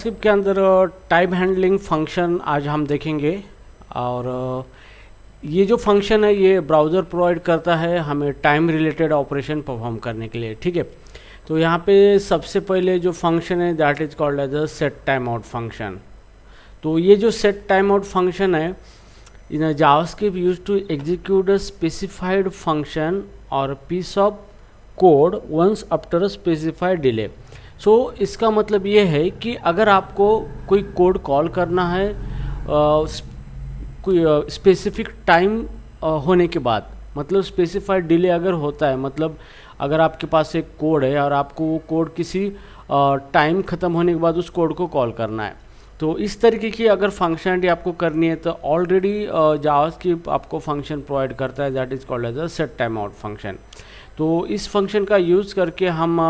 Script के अंदर time handling function आज हम देखेंगे। और ये जो फंक्शन है ये ब्राउज़र प्रोवाइड करता है हमें टाइम रिलेटेड ऑपरेशन परफॉर्म करने के लिए। ठीक है, तो यहाँ पे सबसे पहले जो फंक्शन है that is called as a set time out function. तो ये जो सेट टाइम आउट फंक्शन है in JavaScript use to execute a specified function और piece of code once after a specified delay. So इसका मतलब ये है कि अगर आपको कोई कोड कॉल करना है कोई स्पेसिफिक टाइम होने के बाद, मतलब स्पेसिफाइड डिले अगर होता है, मतलब अगर आपके पास एक कोड है और आपको वो कोड किसी टाइम ख़त्म होने के बाद उस कोड को कॉल करना है, तो इस तरीके की अगर फंक्शनलिटी आपको करनी है तो ऑलरेडी जावास्क्रिप्ट आपको फंक्शन प्रोवाइड करता है that is called as a set time out function. तो इस फंक्शन का यूज़ करके हम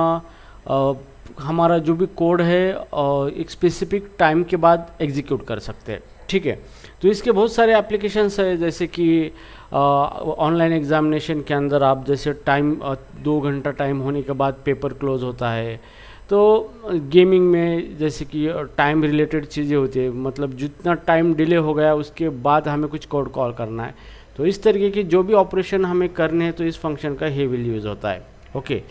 हमारा जो भी कोड है एक स्पेसिफिक टाइम के बाद एग्जीक्यूट कर सकते हैं। ठीक है, तो इसके बहुत सारे एप्लीकेशंस है, जैसे कि ऑनलाइन एग्जामिनेशन के अंदर आप जैसे टाइम 2 घंटा टाइम होने के बाद पेपर क्लोज होता है। तो गेमिंग में जैसे कि टाइम रिलेटेड चीज़ें होती है, मतलब जितना टाइम डिले हो गया उसके बाद हमें कुछ कोड कॉल करना है, तो इस तरीके की जो भी ऑपरेशन हमें करने हैं तो इस फंक्शन का हेवीली यूज़ होता है। ओके,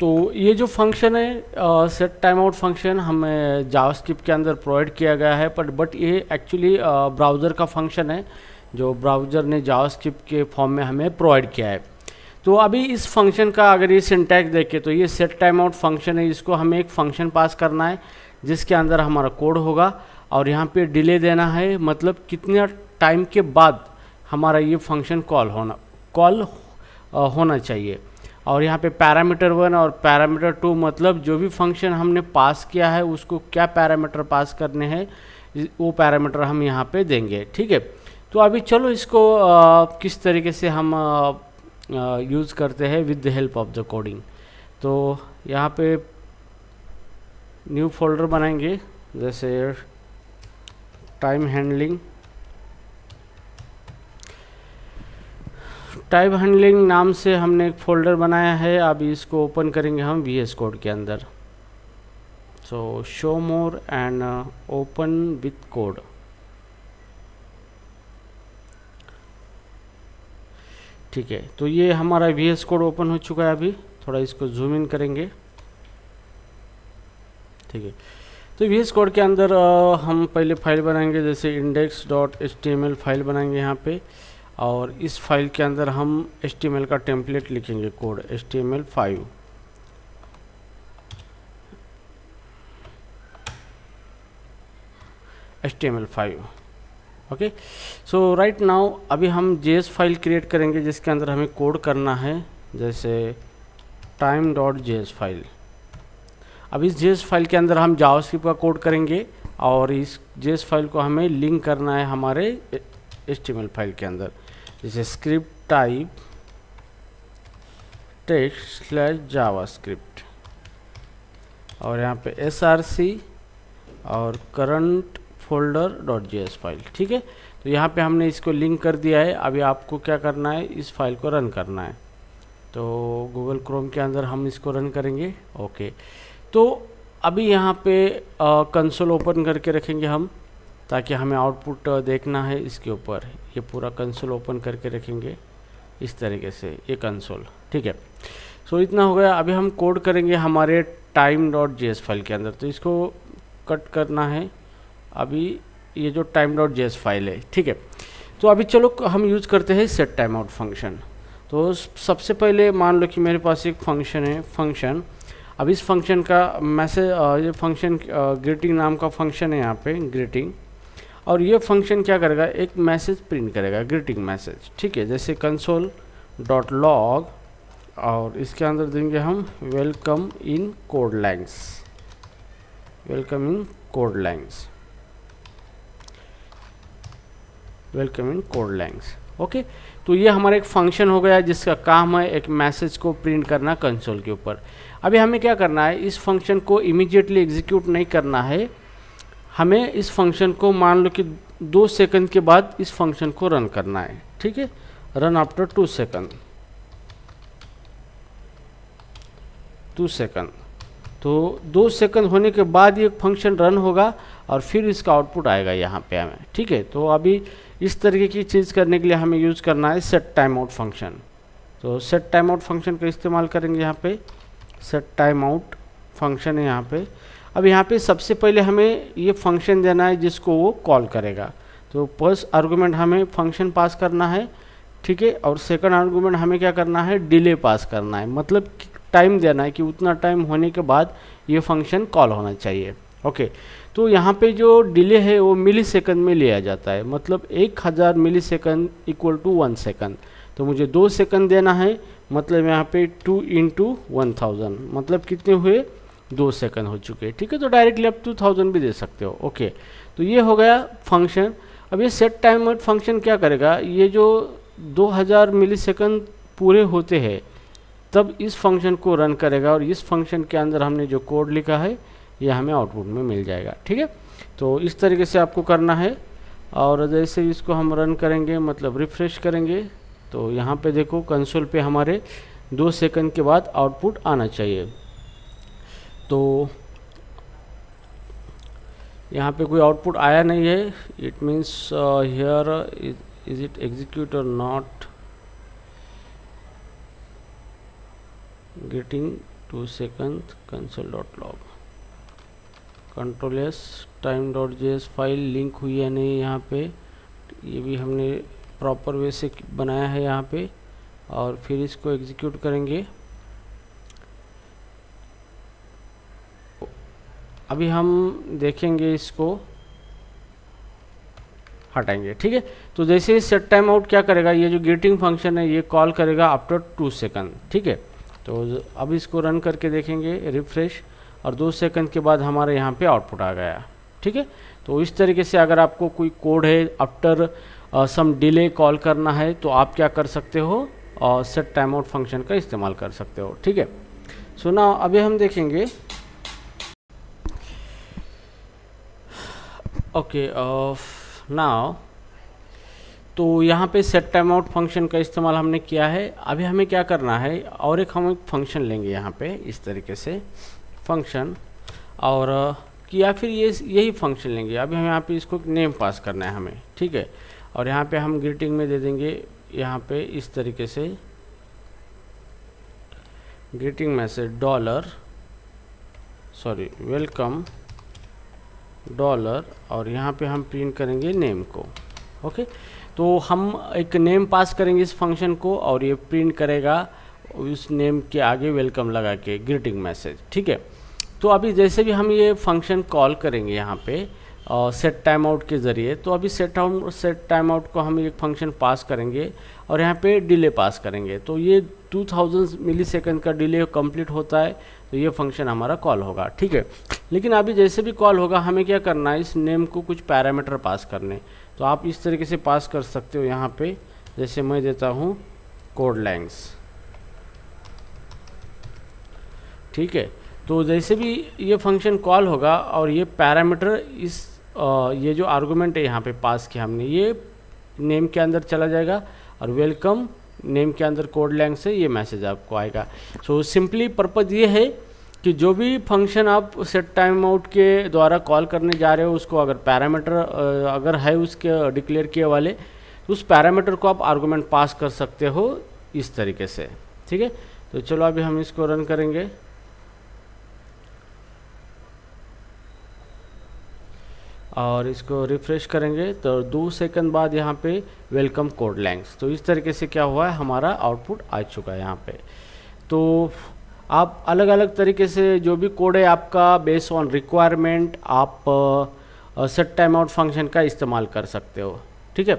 तो ये जो फंक्शन है सेट टाइम आउट फंक्शन हमें जावास्क्रिप्ट के अंदर प्रोवाइड किया गया है, बट ये एक्चुअली ब्राउज़र का फंक्शन है जो ब्राउज़र ने जावास्क्रिप्ट के फॉर्म में हमें प्रोवाइड किया है। तो अभी इस फंक्शन का अगर ये सिंटैक्स देखें तो ये सेट टाइम आउट फंक्शन है, इसको हमें एक फंक्शन पास करना है जिसके अंदर हमारा कोड होगा और यहाँ पे डिले देना है, मतलब कितना टाइम के बाद हमारा ये फंक्शन कॉल होना चाहिए। और यहाँ पे पैरामीटर 1 और पैरामीटर 2, मतलब जो भी फंक्शन हमने पास किया है उसको क्या पैरामीटर पास करने हैं वो पैरामीटर हम यहाँ पे देंगे। ठीक है, तो अभी चलो इसको किस तरीके से हम यूज़ करते हैं with the help of the coding. तो यहाँ पे न्यू फोल्डर बनाएंगे, जैसे टाइम हैंडलिंग नाम से हमने एक फोल्डर बनाया है। अभी इसको ओपन करेंगे हम VS कोड के अंदर। सो show more and open with code. ठीक है, तो ये हमारा VS कोड ओपन हो चुका है। अभी थोड़ा इसको जूम इन करेंगे। ठीक है, तो VS कोड के अंदर हम पहले फाइल बनाएंगे, जैसे index.html फाइल बनाएंगे यहाँ पे, और इस फाइल के अंदर हम HTML का टेम्पलेट लिखेंगे, कोड HTML5। ओके, सो राइट नाउ अभी हम JS फाइल क्रिएट करेंगे जिसके अंदर हमें कोड करना है, जैसे time.js फाइल। अब इस JS फाइल के अंदर हम जावास्क्रिप्ट का कोड करेंगे और इस JS फाइल को हमें लिंक करना है हमारे HTML फाइल के अंदर, जैसे स्क्रिप्ट टाइप text/javascript और यहाँ पे src और करंट folder.js फाइल। ठीक है, तो यहाँ पे हमने इसको लिंक कर दिया है। अभी आपको क्या करना है, इस फाइल को रन करना है। तो गूगल क्रोम के अंदर हम इसको रन करेंगे। ओके, तो अभी यहाँ पे कंसोल ओपन करके रखेंगे हम, ताकि हमें आउटपुट देखना है इसके ऊपर। ये पूरा कंसोल ओपन करके रखेंगे इस तरीके से, ये कंसोल। ठीक है, सो इतना हो गया। अभी हम कोड करेंगे हमारे time.js फाइल के अंदर, तो इसको कट करना है। अभी ये जो time.js फाइल है, ठीक है, तो अभी चलो हम यूज़ करते हैं सेट टाइम आउट फंक्शन। तो सबसे पहले मान लो कि मेरे पास एक फंक्शन है, फंक्शन। अब इस फंक्शन का मैसेज, ये फंक्शन ग्रीटिंग नाम का फंक्शन है यहाँ पे, ग्रीटिंग। और ये फंक्शन क्या करेगा, एक मैसेज प्रिंट करेगा, ग्रीटिंग मैसेज। ठीक है, जैसे console.log और इसके अंदर देंगे हम welcome in code lines, welcome in code lines, welcome in code lines. Okay, तो ये हमारा एक फंक्शन हो गया जिसका काम है एक मैसेज को प्रिंट करना कंसोल के ऊपर। अभी हमें क्या करना है, इस फंक्शन को इमीडिएटली एग्जीक्यूट नहीं करना है, हमें इस फंक्शन को मान लो कि 2 सेकंड के बाद इस फंक्शन को रन करना है। ठीक है, रन आफ्टर 2 सेकंड। तो 2 सेकंड होने के बाद ये फंक्शन रन होगा और फिर इसका आउटपुट आएगा यहाँ पे हमें, ठीक है। तो अभी इस तरीके की चीज़ करने के लिए हमें यूज़ करना है सेट टाइम आउट फंक्शन। तो सेट टाइम आउट फंक्शन का इस्तेमाल करेंगे यहाँ पे। सेट टाइम आउट फंक्शन है यहाँ पे। अब यहाँ पे सबसे पहले हमें ये फंक्शन देना है जिसको वो कॉल करेगा। तो फर्स्ट आर्गुमेंट हमें फंक्शन पास करना है, ठीक है। और सेकंड आर्गुमेंट हमें क्या करना है, डिले पास करना है, मतलब टाइम देना है कि उतना टाइम होने के बाद ये फंक्शन कॉल होना चाहिए। ओके, तो यहाँ पे जो डिले है वो मिली सेकंड में लिया जाता है, मतलब 1000 मिली सेकंड इक्वल टू 1 सेकंड। तो मुझे 2 सेकंड देना है, मतलब यहाँ पे 2 × 1000, मतलब कितने हुए, 2 सेकंड हो चुके हैं, ठीक है। तो डायरेक्टली आप 2000 भी दे सकते हो। ओके, तो ये हो गया फंक्शन। अब ये सेट टाइम आउट फंक्शन क्या करेगा, ये जो 2000 मिली सेकंड पूरे होते हैं तब इस फंक्शन को रन करेगा और इस फंक्शन के अंदर हमने जो कोड लिखा है ये हमें आउटपुट में मिल जाएगा, ठीक है। तो इस तरीके से आपको करना है। और जैसे इसको हम रन करेंगे, मतलब रिफ्रेश करेंगे, तो यहाँ पे देखो कंसोल पे हमारे 2 सेकंड के बाद आउटपुट आना चाहिए। तो यहाँ पे कोई आउटपुट आया नहीं है, it means here is it execute और not getting 2 second console.log control s time.js file link हुई है नहीं यहाँ पे, ये भी हमने प्रॉपर वे से बनाया है यहाँ पे। और फिर इसको एग्जीक्यूट करेंगे। अभी हम देखेंगे, इसको हटाएंगे, ठीक है। तो जैसे सेट टाइम आउट क्या करेगा, ये जो गेटिंग फंक्शन है ये कॉल करेगा आफ्टर 2 सेकंड, ठीक है। तो अब इसको रन करके देखेंगे, रिफ्रेश, और 2 सेकंड के बाद हमारे यहाँ पे आउटपुट आ गया, ठीक है। तो इस तरीके से अगर आपको कोई कोड है आफ्टर सम डिले कॉल करना है तो आप क्या कर सकते हो, सेट टाइम आउट फंक्शन का इस्तेमाल कर सकते हो, ठीक है। सो ना अभी हम देखेंगे, ओके नाउ, तो यहाँ पे सेट टाइम आउट फंक्शन का इस्तेमाल हमने किया है। अभी हमें क्या करना है, और एक हम एक फंक्शन लेंगे यहाँ पे इस तरीके से फंक्शन, और या फिर यही फंक्शन लेंगे। अभी हम यहाँ पे इसको नेम पास करना है हमें, ठीक है। और यहाँ पे हम ग्रीटिंग में दे देंगे यहाँ पे इस तरीके से ग्रीटिंग मैसेज वेलकम डॉलर, और यहाँ पे हम प्रिंट करेंगे नेम को। ओके, तो हम एक नेम पास करेंगे इस फंक्शन को और ये प्रिंट करेगा उस नेम के आगे वेलकम लगा के ग्रीटिंग मैसेज, ठीक है। तो अभी जैसे भी हम ये फंक्शन कॉल करेंगे यहाँ पे सेट टाइम आउट के ज़रिए, तो अभी सेट टाइम आउट को हम एक फंक्शन पास करेंगे और यहाँ पे डिले पास करेंगे। तो ये 2000 मिली सेकेंड का डिले कंप्लीट होता है तो ये फंक्शन हमारा कॉल होगा, ठीक है। लेकिन अभी जैसे भी कॉल होगा हमें क्या करना है, इस नेम को कुछ पैरामीटर पास करने। तो आप इस तरीके से पास कर सकते हो यहाँ पे, जैसे मैं देता हूँ कोड लैंग्स, ठीक है। तो जैसे भी ये फंक्शन कॉल होगा और ये पैरामीटर इस ये जो आर्गुमेंट है यहाँ पे पास किया हमने, ये नेम के अंदर चला जाएगा और वेलकम नेम के अंदर कोड लैंग्स से ये मैसेज आपको आएगा। सो सिंपली पर्पज़ ये है कि जो भी फंक्शन आप सेट टाइम आउट के द्वारा कॉल करने जा रहे हो उसको अगर पैरामीटर अगर है उसके डिक्लेयर किए वाले, तो उस पैरामीटर को आप आर्गुमेंट पास कर सकते हो इस तरीके से, ठीक है। तो चलो अभी हम इसको रन करेंगे और इसको रिफ्रेश करेंगे तो 2 सेकंड बाद यहाँ पे वेलकम कोड लैंग्स। तो इस तरीके से क्या हुआ है, हमारा आउटपुट आ चुका है यहाँ पे। तो आप अलग अलग तरीके से जो भी कोड है आपका बेस्ड ऑन रिक्वायरमेंट आप सेट टाइम आउट फंक्शन का इस्तेमाल कर सकते हो, ठीक है।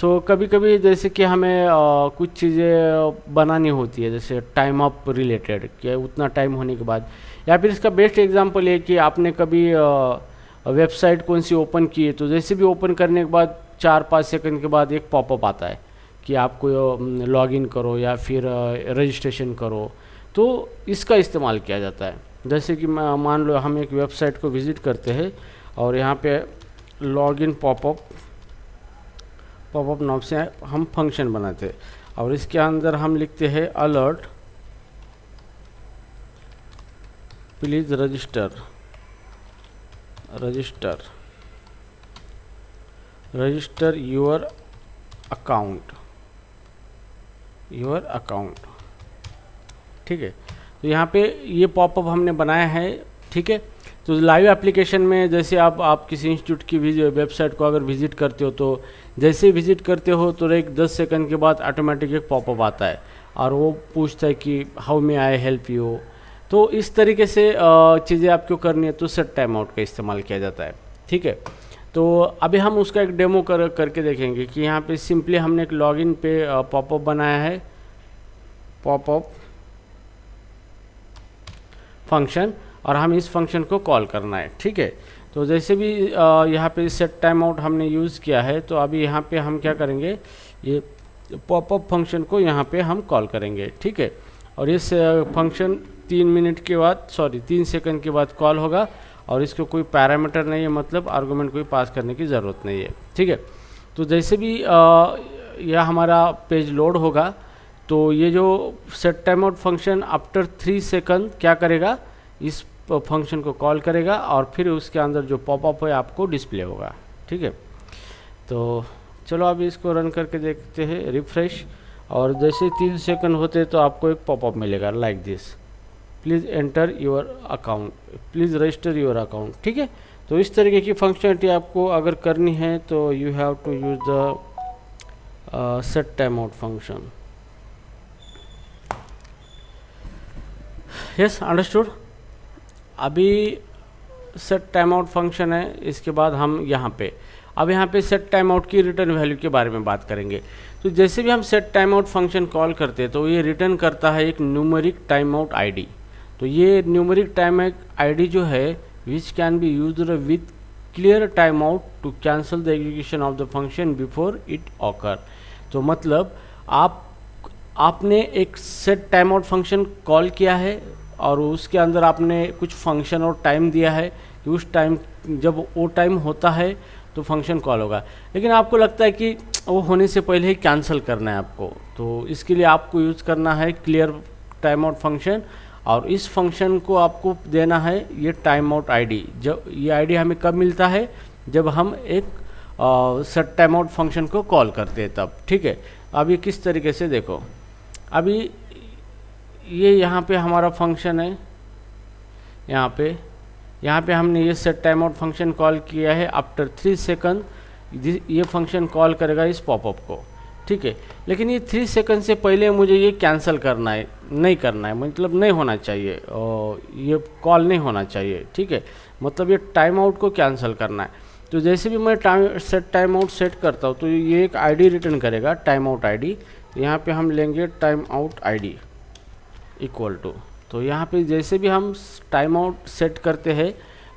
सो कभी कभी जैसे कि हमें कुछ चीज़ें बनानी होती है जैसे टाइम अप रिलेटेड कि उतना टाइम होने के बाद, या फिर इसका बेस्ट एग्जांपल है कि आपने कभी वेबसाइट कौन सी ओपन की है, तो जैसे भी ओपन करने के बाद 4-5 सेकंड के बाद एक पॉपअप आता है कि आपको लॉगिन करो या फिर रजिस्ट्रेशन करो, तो इसका इस्तेमाल किया जाता है। जैसे कि मान लो हम एक वेबसाइट को विज़िट करते हैं और यहाँ पे लॉगिन पॉपअप नाम से हम फंक्शन बनाते हैं और इसके अंदर हम लिखते हैं alert please register your account, ठीक है। तो यहाँ पे ये पॉपअप हमने बनाया है, ठीक है। तो लाइव एप्लीकेशन में जैसे आप किसी इंस्टीट्यूट की वेबसाइट को अगर विजिट करते हो, तो जैसे ही विजिट करते हो तो एक 10 सेकंड के बाद ऑटोमेटिक एक पॉपअप आता है और वो पूछता है कि how may I help you. तो इस तरीके से चीज़ें आपको करनी है तो सेट टाइम आउट का इस्तेमाल किया जाता है, ठीक है। तो अभी हम उसका एक डेमो करके देखेंगे कि यहाँ पे सिंपली हमने एक लॉगिन पे पॉपअप बनाया है, पॉपअप फंक्शन, और हम इस फंक्शन को कॉल करना है, ठीक है। तो जैसे भी यहाँ पे सेट टाइम आउट हमने यूज़ किया है, तो अभी यहाँ पे हम क्या करेंगे, ये पॉपअप फंक्शन को यहाँ पे हम कॉल करेंगे, ठीक है। और इस फंक्शन 3 सेकंड के बाद कॉल होगा और इसको कोई पैरामीटर नहीं है, मतलब आर्गुमेंट कोई पास करने की ज़रूरत नहीं है, ठीक है। तो जैसे भी यह हमारा पेज लोड होगा, तो ये जो set time out function after 3 second क्या करेगा, इस फंक्शन को कॉल करेगा और फिर उसके अंदर जो पॉपअप है आपको डिस्प्ले होगा, ठीक है। तो चलो अभी इसको रन करके देखते हैं, रिफ्रेश, और जैसे 3 सेकंड होते तो आपको एक पॉपअप मिलेगा like this, please enter your account, please register your account, ठीक है। तो इस तरीके की फंक्शनलिटी आपको अगर करनी है तो you have to use the set time out function. Yes, understood. अभी सेट टाइम आउट फंक्शन है, इसके बाद हम यहाँ पे सेट टाइम आउट की रिटर्न वैल्यू के बारे में बात करेंगे। तो जैसे भी हम set time out function call करते हैं तो ये रिटर्न करता है एक न्यूमेरिक टाइम आउट आईडी। तो ये न्यूमेरिक टाइम आईडी जो है which can be used with clear time out to cancel the execution of the function before it occur. तो मतलब आपने एक set time out function call किया है और उसके अंदर आपने कुछ फंक्शन और टाइम दिया है कि उस टाइम, जब वो टाइम होता है तो फंक्शन कॉल होगा, लेकिन आपको लगता है कि वो होने से पहले ही कैंसिल करना है आपको। तो इसके लिए आपको यूज़ करना है क्लियर टाइम आउट फंक्शन, और इस फंक्शन को आपको देना है ये टाइम आउट आईडी। जब ये आईडी हमें कब मिलता है, जब हम एक सेट टाइम आउट फंक्शन को कॉल करते हैं तब, ठीक है। अब ये किस तरीके से देखो, अभी ये यहाँ पे हमारा फंक्शन है, यहाँ पे हमने ये set time out function call किया है। आफ्टर 3 सेकंड ये फंक्शन कॉल करेगा इस पॉपअप को, ठीक है। लेकिन ये 3 सेकंड से पहले मुझे ये कैंसिल करना है, नहीं करना है, मतलब नहीं होना चाहिए, और ये कॉल नहीं होना चाहिए, ठीक है। मतलब ये टाइम आउट को कैंसिल करना है। तो जैसे भी मैं टाइम आउट सेट करता हूँ तो ये एक आईडी रिटर्न करेगा, टाइम आउट आईडी। यहाँ पे हम लेंगे time out ID equal to, तो यहाँ पे जैसे भी हम टाइम आउट सेट करते हैं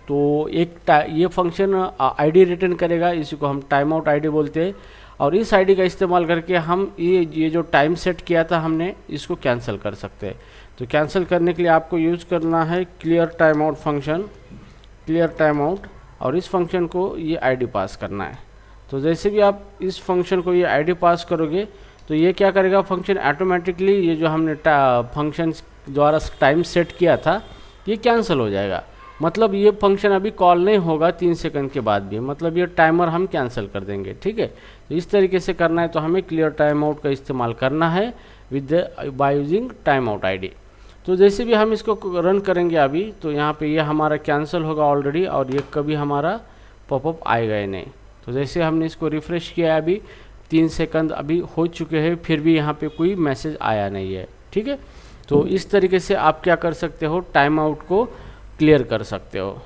तो ये फंक्शन आईडी रिटर्न करेगा, इसी को हम टाइम आउट आईडी बोलते हैं। और इस आईडी का इस्तेमाल करके हम ये जो टाइम सेट किया था हमने, इसको कैंसिल कर सकते हैं। तो कैंसिल करने के लिए आपको यूज़ करना है clear time out function, clear time out, और इस फंक्शन को ये आईडी पास करना है। तो जैसे भी आप इस फंक्शन को ये आईडी पास करोगे तो ये क्या करेगा, फंक्शन ऑटोमेटिकली ये जो हमने फंक्शन द्वारा टाइम सेट किया था ये कैंसिल हो जाएगा। मतलब ये फंक्शन अभी कॉल नहीं होगा 3 सेकंड के बाद भी, मतलब ये टाइमर हम कैंसिल कर देंगे, ठीक है। तो इस तरीके से करना है, तो हमें क्लियर टाइम आउट का इस्तेमाल करना है by using time out ID. तो जैसे भी हम इसको रन करेंगे अभी, तो यहाँ पे ये हमारा कैंसिल होगा ऑलरेडी, और ये कभी हमारा पॉपअप आएगा ही नहीं। तो जैसे हमने इसको रिफ़्रेश किया, अभी 3 सेकंड अभी हो चुके हैं, फिर भी यहाँ पे कोई मैसेज आया नहीं है, ठीक है। तो इस तरीके से आप क्या कर सकते हो, टाइम आउट को क्लियर कर सकते हो।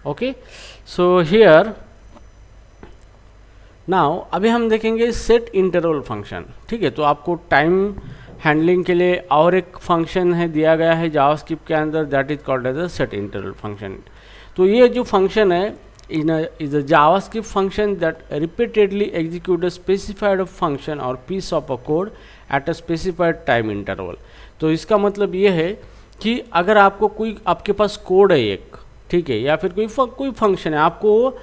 ओके, सो हियर नाउ अभी हम देखेंगे सेट इंटरवल फंक्शन, ठीक है। तो आपको टाइम हैंडलिंग के लिए और एक फंक्शन है दिया गया है जावास्क्रिप्ट के अंदर, that is called as a set interval function. तो ये जो फंक्शन है is a JavaScript function that repeatedly execute a specified function or piece of a code at a specified time interval। तो इसका मतलब ये है कि अगर आपको कोई, आपके पास कोड है एक, ठीक है, या फिर कोई फंक्शन है, आपको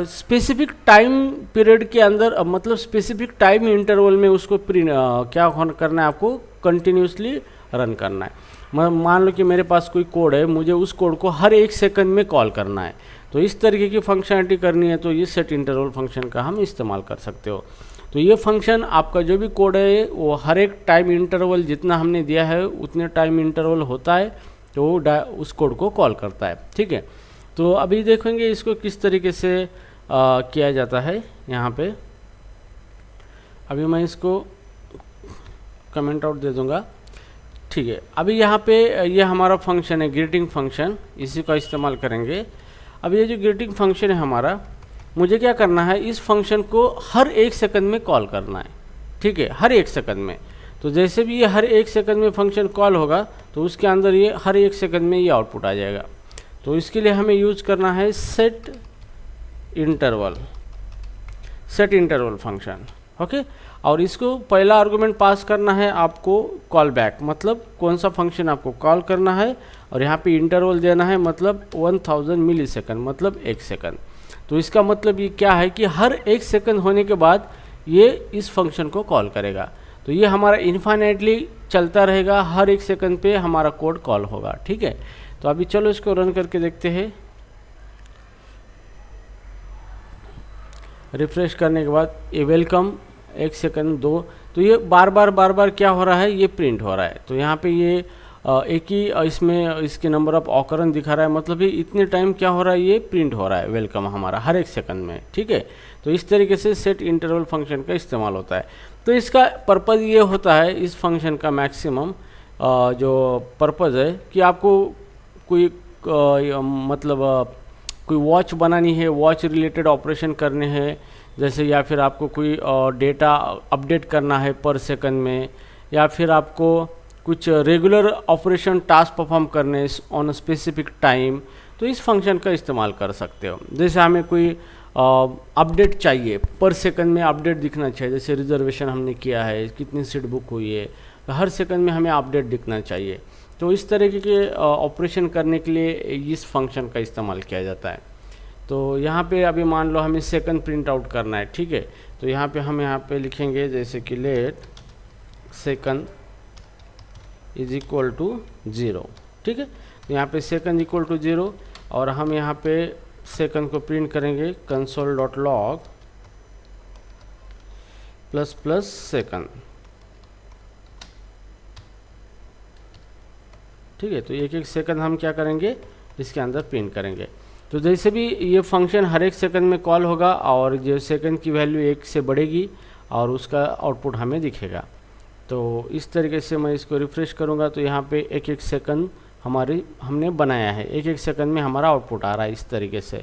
स्पेसिफिक टाइम पीरियड के अंदर, मतलब स्पेसिफिक टाइम इंटरवल में उसको क्या करना है, आपको कंटिन्यूसली रन करना है। मान लो कि मेरे पास कोई कोड है, मुझे उस कोड को हर 1 सेकंड में कॉल करना है, तो इस तरीके की फंक्शनलिटी करनी है तो ये सेट इंटरवल फंक्शन का हम इस्तेमाल कर सकते हो। तो ये फंक्शन आपका जो भी कोड है वो हर एक टाइम इंटरवल जितना हमने दिया है उतने टाइम इंटरवल होता है तो वो उस कोड को कॉल करता है, ठीक है। तो अभी देखेंगे इसको किस तरीके से किया जाता है। यहाँ पे अभी मैं इसको कमेंट आउट दे दूंगा, ठीक है। अभी यहाँ पे ये हमारा फंक्शन है ग्रीटिंग फंक्शन, इसी का इस्तेमाल करेंगे। अब ये जो ग्रीटिंग फंक्शन है हमारा, मुझे क्या करना है, इस फंक्शन को हर 1 सेकंड में कॉल करना है, ठीक है, हर 1 सेकंड में। तो जैसे भी ये हर 1 सेकंड में फंक्शन कॉल होगा तो उसके अंदर ये हर 1 सेकंड में ये आउटपुट आ जाएगा। तो इसके लिए हमें यूज करना है सेट इंटरवल फंक्शन, ओके। और इसको पहला आर्गुमेंट पास करना है आपको कॉल बैक, मतलब कौन सा फंक्शन आपको कॉल करना है, और यहाँ पे इंटरवल देना है मतलब 1000 मिली सेकंड, मतलब 1 सेकंड। तो इसका मतलब ये क्या है कि हर 1 सेकंड होने के बाद ये इस फंक्शन को कॉल करेगा। तो ये हमारा इन्फाइनाइटली चलता रहेगा, हर 1 सेकंड पे हमारा कोड कॉल होगा, ठीक है। तो अभी चलो इसको रन करके देखते हैं। रिफ्रेश करने के बाद ये वेलकम 1 सेकंड 2, तो ये बार बार क्या हो रहा है, ये प्रिंट हो रहा है। तो यहाँ पे ये एक ही इसमें इसके नंबर ऑफ ऑकरेंस दिखा रहा है, मतलब ये इतने टाइम क्या हो रहा है, ये प्रिंट हो रहा है वेलकम हमारा हर 1 सेकंड में, ठीक है। तो इस तरीके से सेट इंटरवल फंक्शन का इस्तेमाल होता है। तो इसका पर्पज़ ये होता है, इस फंक्शन का मैक्सिमम जो पर्पज़ है कि आपको कोई मतलब कोई वॉच बनानी है, वॉच रिलेटेड ऑपरेशन करने हैं जैसे, या फिर आपको कोई डेटा अपडेट करना है पर सेकंड में, या फिर आपको कुछ रेगुलर ऑपरेशन टास्क परफॉर्म करने ऑन अ स्पेसिफिक टाइम, तो इस फंक्शन का इस्तेमाल कर सकते हो। जैसे हमें कोई अपडेट चाहिए, पर सेकंड में अपडेट दिखना चाहिए, जैसे रिजर्वेशन हमने किया है, कितनी सीट बुक हुई है, तो हर सेकंड में हमें अपडेट दिखना चाहिए। तो इस तरीके के ऑपरेशन करने के लिए इस फंक्शन का इस्तेमाल किया जाता है। तो यहाँ पे अभी मान लो हमें सेकंड प्रिंट आउट करना है, ठीक है। तो यहाँ पे हम यहाँ पे लिखेंगे जैसे कि let second is equal to 0, ठीक है। तो यहाँ पे सेकंड इक्वल टू 0 और हम यहाँ पे सेकंड को प्रिंट करेंगे console.log ++ सेकंड, ठीक है। तो 1 सेकंड हम क्या करेंगे, इसके अंदर प्रिंट करेंगे। तो जैसे भी ये फंक्शन हर 1 सेकंड में कॉल होगा और जो सेकंड की वैल्यू 1 से बढ़ेगी और उसका आउटपुट हमें दिखेगा। तो इस तरीके से मैं इसको रिफ्रेश करूँगा तो यहाँ पे 1 सेकंड हमने बनाया है, 1 सेकंड में हमारा आउटपुट आ रहा है इस तरीके से।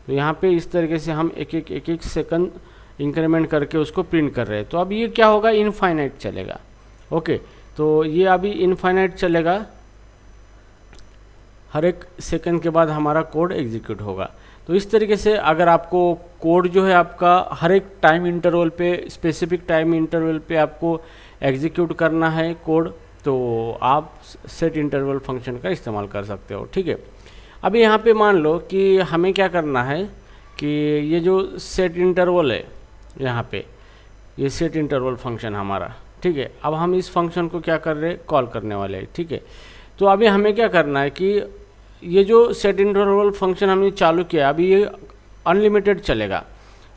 तो यहाँ पे इस तरीके से हम 1 सेकंड इंक्रीमेंट करके उसको प्रिंट कर रहे हैं। तो अब ये क्या होगा, इनफाइनाइट चलेगा, ओके। तो ये अभी इनफाइनाइट चलेगा, हर 1 सेकंड के बाद हमारा कोड एग्जीक्यूट होगा। तो इस तरीके से अगर आपको कोड जो है आपका हर एक टाइम इंटरवल पे, स्पेसिफिक टाइम इंटरवल पे आपको एग्जीक्यूट करना है कोड, तो आप सेट इंटरवल फंक्शन का इस्तेमाल कर सकते हो, ठीक है। अभी यहाँ पे मान लो कि हमें क्या करना है कि ये जो सेट इंटरवल है, यहाँ पे ये सेट इंटरवल फंक्शन हमारा, ठीक है। अब हम इस फंक्शन को क्या कर रहे हैं, कॉल करने वाले हैं, ठीक है। तो अभी हमें क्या करना है कि ये जो सेट इंटरवल फंक्शन हमने चालू किया, अभी ये अनलिमिटेड चलेगा।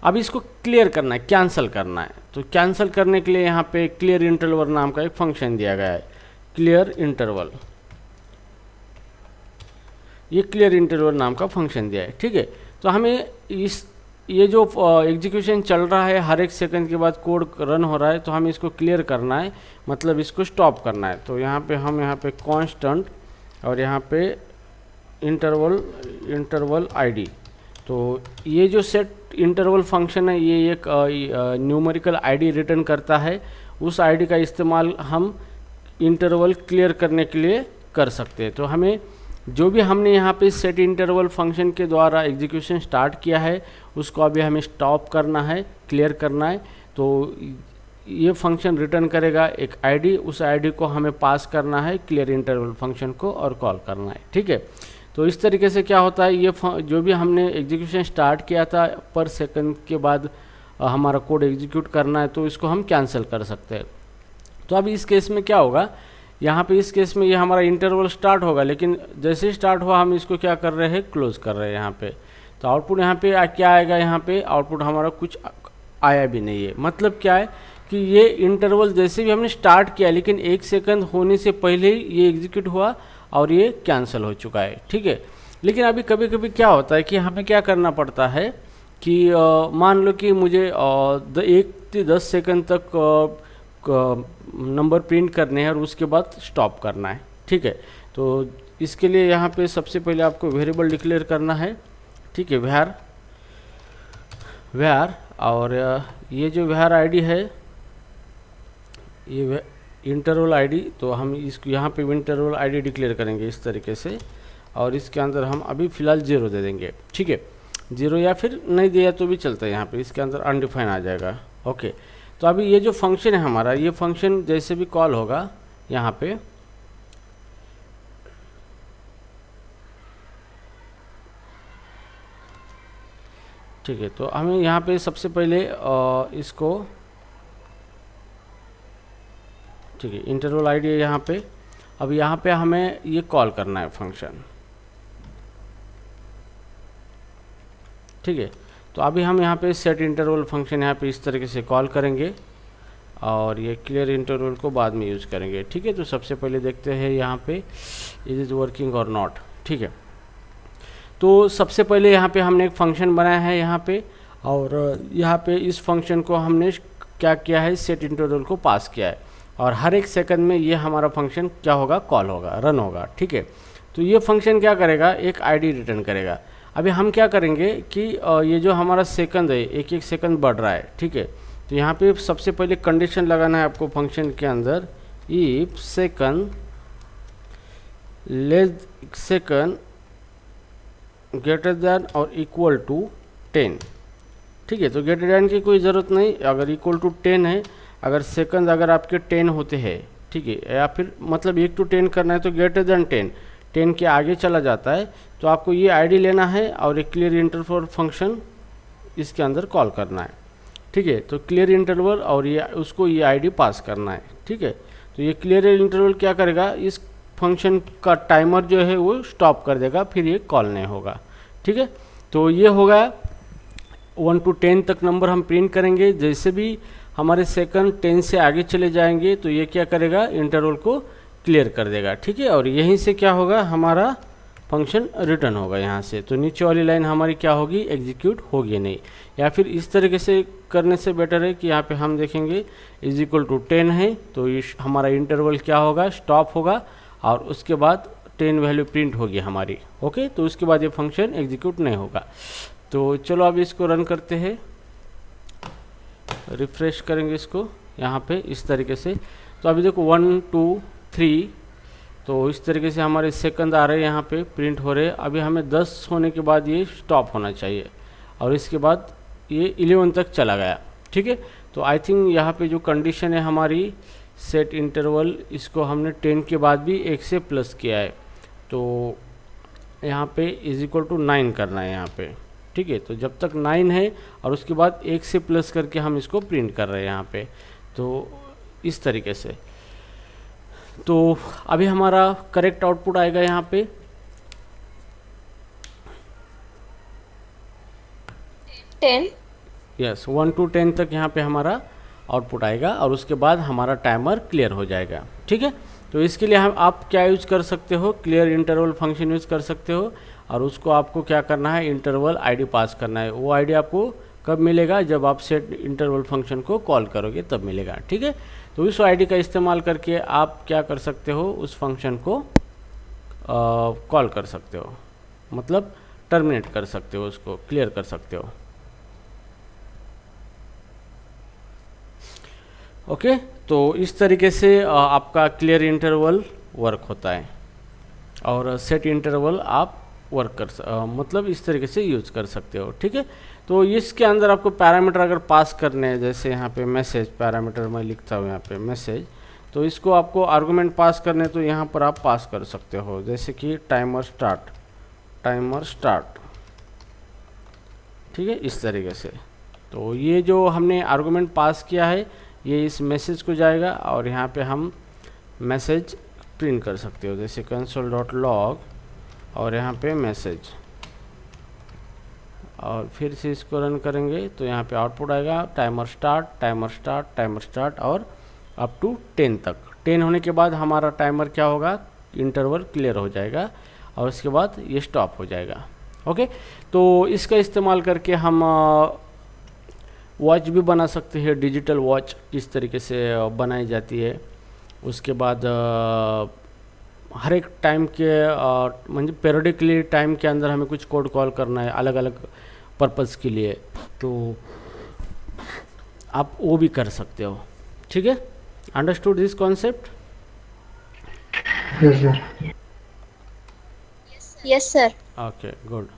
अब इसको क्लियर करना है, कैंसिल करना है। तो कैंसिल करने के लिए यहाँ पे क्लियर इंटरवल नाम का एक फंक्शन दिया गया है, क्लियर इंटरवल, ये क्लियर इंटरवल नाम का फंक्शन दिया है, ठीक है। तो हमें ये जो एग्जीक्यूशन चल रहा है, हर 1 सेकंड के बाद कोड रन हो रहा है, तो हमें इसको क्लियर करना है, मतलब इसको स्टॉप करना है। तो यहाँ पे हम यहाँ पे कांस्टेंट और यहाँ पे इंटरवल आईडी, तो ये जो सेट इंटरवल फंक्शन है ये एक न्यूमेरिकल आईडी रिटर्न करता है। उस आईडी का इस्तेमाल हम इंटरवल क्लियर करने के लिए कर सकते हैं। तो हमें जो भी हमने यहाँ पे सेट इंटरवल फंक्शन के द्वारा एग्जीक्यूशन स्टार्ट किया है उसको अभी हमें स्टॉप करना है, क्लियर करना है। तो ये फंक्शन रिटर्न करेगा एक आईडी, उस आईडी को हमें पास करना है क्लियर इंटरवल फंक्शन को और कॉल करना है, ठीक है। तो इस तरीके से क्या होता है, ये जो भी हमने एग्जीक्यूशन स्टार्ट किया था पर सेकंड के बाद हमारा कोड एग्जीक्यूट करना है, तो इसको हम कैंसिल कर सकते हैं। तो अब इस केस में क्या होगा, यहाँ पे इस केस में ये हमारा इंटरवल स्टार्ट होगा, लेकिन जैसे ही स्टार्ट हुआ हम इसको क्या कर रहे हैं, क्लोज कर रहे हैं यहाँ पे। तो आउटपुट यहाँ पे क्या आएगा, यहाँ पे आउटपुट हमारा कुछ आया भी नहीं है। मतलब क्या है कि ये इंटरवल जैसे भी हमने स्टार्ट किया, लेकिन 1 सेकंड होने से पहले ही ये एग्जीक्यूट हुआ और ये कैंसिल हो चुका है, ठीक है। लेकिन अभी कभी कभी क्या होता है कि हमें क्या करना पड़ता है कि मान लो कि मुझे 1 से 10 सेकंड तक नंबर प्रिंट करने हैं और उसके बाद स्टॉप करना है, ठीक है। तो इसके लिए यहाँ पे सबसे पहले आपको वेरिएबल डिक्लेयर करना है, ठीक है, var और ये जो var आईडी है ये इंटरवल आईडी, तो हम इसको यहाँ पे इंटरवल आईडी डिक्लेयर करेंगे इस तरीके से, और इसके अंदर हम अभी फ़िलहाल 0 दे देंगे, ठीक है। 0 या फिर नहीं दिया तो भी चलता है, यहाँ पे इसके अंदर अनडिफाइन आ जाएगा, ओके। तो अभी ये जो फंक्शन है हमारा, ये फंक्शन जैसे भी कॉल होगा यहाँ पे, ठीक है। तो हमें यहाँ पे सबसे पहले इसको, ठीक है, इंटरवल आईडी है यहाँ पे। अब यहाँ पे हमें ये कॉल करना है फंक्शन, ठीक है। तो अभी हम यहाँ पे सेट इंटरवल फंक्शन यहाँ पे इस तरीके से कॉल करेंगे और ये क्लियर इंटरवल को बाद में यूज़ करेंगे, ठीक है। तो सबसे पहले देखते हैं यहाँ पे इज इज़ वर्किंग और नॉट, ठीक है। तो सबसे पहले यहाँ पे हमने एक फंक्शन बनाया है यहाँ पे, और यहाँ पे इस फंक्शन को हमने क्या किया है, सेट इंटरवल को पास किया है, और हर 1 सेकंड में ये हमारा फंक्शन क्या होगा, कॉल होगा, रन होगा, ठीक है। तो ये फंक्शन क्या करेगा, एक आईडी रिटर्न करेगा। अभी हम क्या करेंगे कि ये जो हमारा सेकंड है, 1-1 सेकंड बढ़ रहा है, ठीक है। तो यहाँ पे सबसे पहले कंडीशन लगाना है आपको फंक्शन के अंदर, if second less second greater than और इक्वल टू 10, ठीक है। तो ग्रेटर दैन की कोई ज़रूरत नहीं, अगर इक्वल टू 10 है, अगर सेकंड अगर आपके 10 होते हैं, ठीक है, या फिर मतलब 1 to 10 करना है तो ग्रेटर दैन 10 के आगे चला जाता है, तो आपको ये आईडी लेना है और एक क्लियर इंटरवल फंक्शन इसके अंदर कॉल करना है, ठीक है। तो क्लियर इंटरवल और ये उसको ये आईडी पास करना है, ठीक है। तो ये क्लियर इंटरवल क्या करेगा, इस फंक्शन का टाइमर जो है वो स्टॉप कर देगा, फिर ये कॉल नहीं होगा, ठीक है। तो ये होगा 1 to 10 तक नंबर हम प्रिंट करेंगे। जैसे भी हमारे सेकंड 10 से आगे चले जाएंगे तो ये क्या करेगा, इंटरवल को क्लियर कर देगा, ठीक है। और यहीं से क्या होगा, हमारा फंक्शन रिटर्न होगा यहाँ से। तो नीचे वाली लाइन हमारी क्या होगी, एग्जीक्यूट होगी नहीं। या फिर इस तरीके से करने से बेटर है कि यहाँ पे हम देखेंगे इज इक्वल टू 10 है, तो ये हमारा इंटरवल क्या होगा, स्टॉप होगा, और उसके बाद 10 वैल्यू प्रिंट होगी हमारी, ओके। तो उसके बाद ये फंक्शन एग्जीक्यूट नहीं होगा। तो चलो अब इसको रन करते हैं, रिफ्रेश करेंगे इसको यहाँ पे इस तरीके से। तो अभी देखो 1 2 3, तो इस तरीके से हमारे सेकंड आ रहे हैं, यहाँ पे प्रिंट हो रहे हैं। अभी हमें 10 होने के बाद ये स्टॉप होना चाहिए, और इसके बाद ये 11 तक चला गया, ठीक है। तो आई थिंक यहाँ पे जो कंडीशन है हमारी सेट इंटरवल, इसको हमने 10 के बाद भी 1 से प्लस किया है, तो यहाँ पे इज इक्वल टू 9 करना है यहाँ पे, ठीक है। तो जब तक 9 है और उसके बाद 1 से प्लस करके हम इसको प्रिंट कर रहे हैं यहाँ पे, तो इस तरीके से। तो अभी हमारा करेक्ट आउटपुट आएगा यहाँ पे 10, यस 1 to 10 तक यहाँ पे हमारा आउटपुट आएगा, और उसके बाद हमारा टाइमर क्लियर हो जाएगा, ठीक है। तो इसके लिए हम आप क्या यूज कर सकते हो, क्लियर इंटरवल फंक्शन यूज कर सकते हो, और उसको आपको क्या करना है, इंटरवल आईडी पास करना है। वो आईडी आपको कब मिलेगा, जब आप सेट इंटरवल फंक्शन को कॉल करोगे तब मिलेगा, ठीक है। तो उस आईडी का इस्तेमाल करके आप क्या कर सकते हो, उस फंक्शन को कॉल कर सकते हो, मतलब टर्मिनेट कर सकते हो, उसको क्लियर कर सकते हो, ओके। तो इस तरीके से आपका क्लियर इंटरवल वर्क होता है, और सेट इंटरवल आप वर्क मतलब इस तरीके से यूज कर सकते हो, ठीक है। तो इसके अंदर आपको पैरामीटर अगर पास करने हैं, जैसे यहाँ पे मैसेज पैरामीटर मैं लिखता हूँ यहाँ पे मैसेज, तो इसको आपको आर्गुमेंट पास करने, तो यहाँ पर आप पास कर सकते हो, जैसे कि टाइमर स्टार्ट, ठीक है, इस तरीके से। तो ये जो हमने आर्गुमेंट पास किया है ये इस मैसेज को जाएगा, और यहाँ पे हम मैसेज प्रिंट कर सकते हो, जैसे console.log और यहाँ पे मैसेज, और फिर से इसको रन करेंगे तो यहाँ पे आउटपुट आएगा timer start, timer start, timer start और अप टू 10 तक। 10 होने के बाद हमारा टाइमर क्या होगा, इंटरवल क्लियर हो जाएगा और उसके बाद ये स्टॉप हो जाएगा। ओके, तो इसका इस्तेमाल करके हम वॉच भी बना सकते हैं, डिजिटल वॉच किस तरीके से बनाई जाती है। उसके बाद हर एक टाइम के मतलब पेरियोडिकली टाइम के अंदर हमें कुछ कोड कॉल करना है अलग अलग पर्पज़ के लिए, तो आप वो भी कर सकते हो। ठीक है, understood this concept? Yes, sir. Yes, sir. Okay, good.